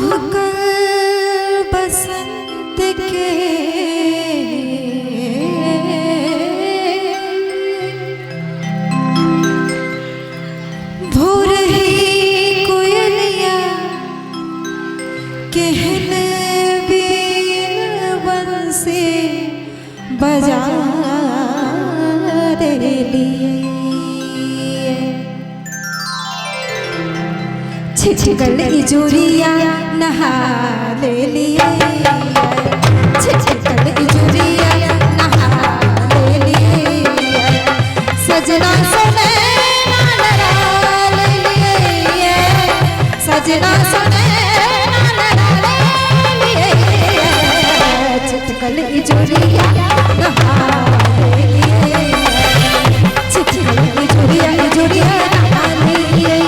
कुहकल बसंत के भोर ही कोयलिया कहन बीन बंसी बजा दे लिए छिटकल इजोरिया नहा ले लिए छिटकल इजोरिया नहा ले लिए सजना सुने नालरा ले लिए सजना सुने नालरा ले लिए छिटकल इजोरिया नहा ले लिए छिटकल इजोरिया नहा ले लिए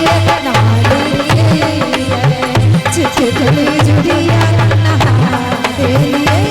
छिटकल इजोरिया नहा ले लिए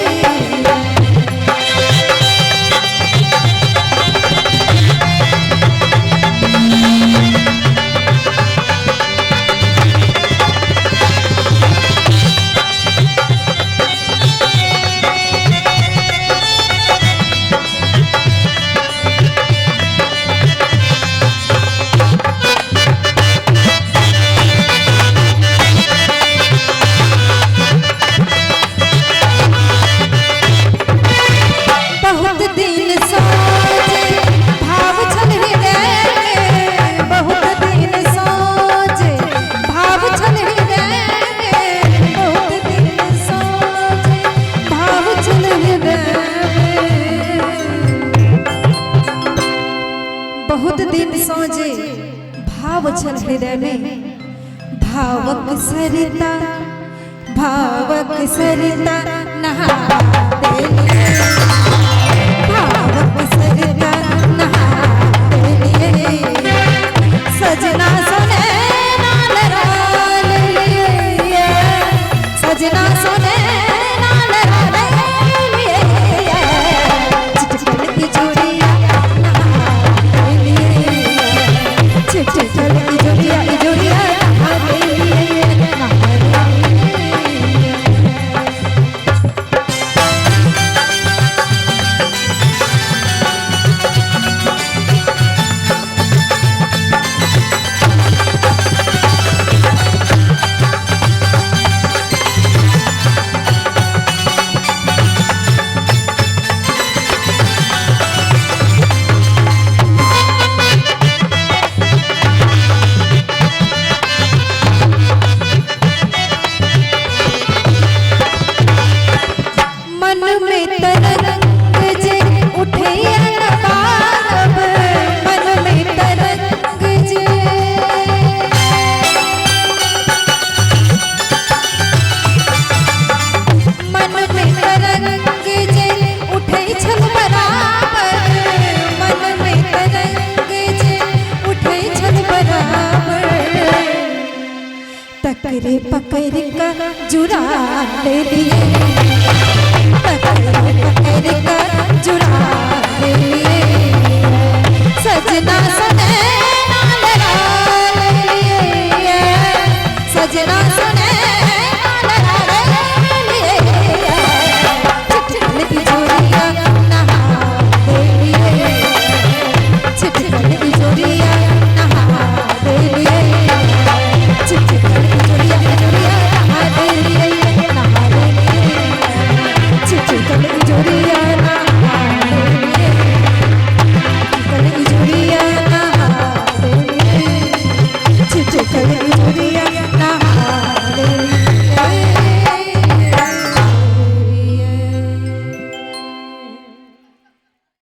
बहुत दिन सोचे भाव छल हृदय में भावक सरिता नहा दे लिए भावक सरिता नहा दे लिए सजना सुने नालरा ले लिए सजना सुने नालरा ले लिए छिटकल इजोरिया छिटकल इजोरिया नहा ले लिए तकरे पकड़ का जुड़ा ले लिए तकरे पकड़ का जुड़ा ले लिए सजना सुने नालरा ले लिए सजना सुने